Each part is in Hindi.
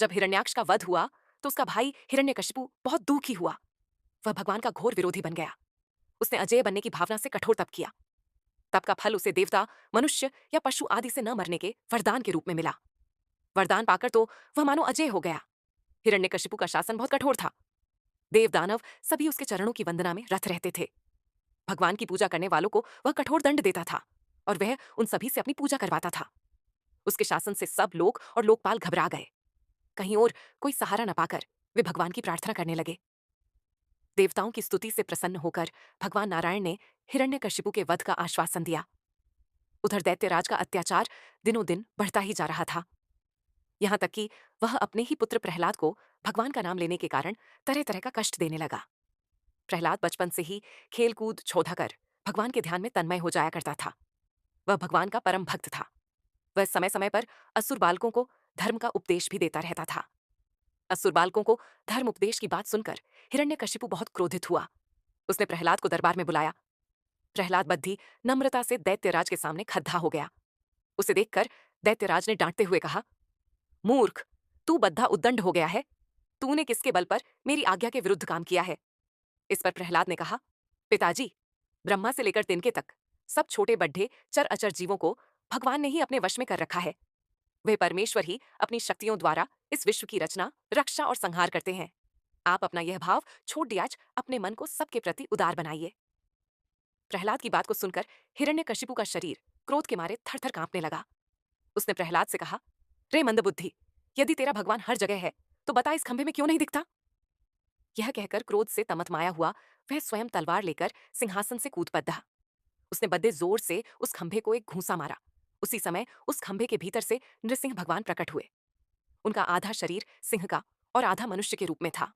जब हिरण्याक्ष का वध हुआ तो उसका भाई हिरण्यकशिपु बहुत दुखी हुआ। वह भगवान का घोर विरोधी बन गया। उसने अजेय बनने की भावना से कठोर तप किया। तप का फल उसे देवता, मनुष्य या पशु आदि से न मरने के वरदान के रूप में मिला। वरदान पाकर तो वह मानो अजेय हो गया। हिरण्यकशिपु का शासन बहुत कठोर था। देव दानव सभी उसके चरणों की वंदना में रत रहते थे। भगवान की पूजा करने वालों को वह कठोर दंड देता था और वह उन सभी से अपनी पूजा करवाता था। उसके शासन से सब लोग और लोकपाल घबरा गए। कहीं और कोई सहारा न पाकर वे भगवान की प्रार्थना करने लगे। देवताओं की स्तुति से प्रसन्न होकर भगवान नारायण ने हिरण्यकशिपु के वध का आश्वासन दिया। उधर दैत्यराज का अत्याचार दिनों दिन बढ़ता ही जा रहा था। यहां तक कि वह अपने ही पुत्र प्रहलाद को भगवान का नाम लेने के कारण तरह तरह का कष्ट देने लगा। प्रहलाद बचपन से ही खेलकूद छोधा कर भगवान के ध्यान में तन्मय हो जाया करता था। वह भगवान का परम भक्त था। वह समय समय पर असुर बालकों को धर्म का उपदेश भी देता रहता था। असुर बालकों को धर्म उपदेश की बात सुनकर हिरण्यकशिपु बहुत क्रोधित हुआ। उसने प्रहलाद को दरबार में बुलाया। प्रहलाद बद्धी नम्रता से दैत्यराज के सामने खद्धा हो गया। उसे देखकर दैत्यराज ने डांटते हुए कहा, मूर्ख, तू बद्धा उद्दंड हो गया है। तूने किसके बल पर मेरी आज्ञा के विरुद्ध काम किया है? इस पर प्रहलाद ने कहा, पिताजी, ब्रह्मा से लेकर तिनके तक सब छोटे बड्ढे चर अचर जीवों को भगवान ने ही अपने वश में कर रखा है। वे परमेश्वर ही अपनी शक्तियों द्वारा इस विश्व की रचना, रक्षा और संहार करते हैं। आप अपना यह भाव छोड़ दिया, अपने मन को सबके प्रति उदार बनाइए। प्रहलाद की बात को सुनकर हिरण्यकशिपु का शरीर क्रोध के मारे थर थर कांपने लगा। उसने प्रहलाद से कहा, रे मंदबुद्धि, यदि तेरा भगवान हर जगह है तो बता इस खंभे में क्यों नहीं दिखता? यह कहकर क्रोध से तमतमाया हुआ वह स्वयं तलवार लेकर सिंहासन से कूद पड़ा। उसने बद्दे जोर से उस खंभे को एक घूंसा मारा। उसी समय उस खंभे के भीतर से नृसिंह भगवान प्रकट हुए। उनका आधा शरीर सिंह का और आधा मनुष्य के रूप में था।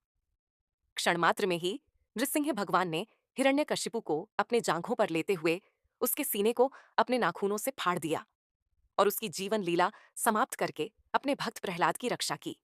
क्षण मात्र में ही नृसिंह भगवान ने हिरण्यकशिपु को अपने जांघों पर लेते हुए उसके सीने को अपने नाखूनों से फाड़ दिया और उसकी जीवन लीला समाप्त करके अपने भक्त प्रहलाद की रक्षा की।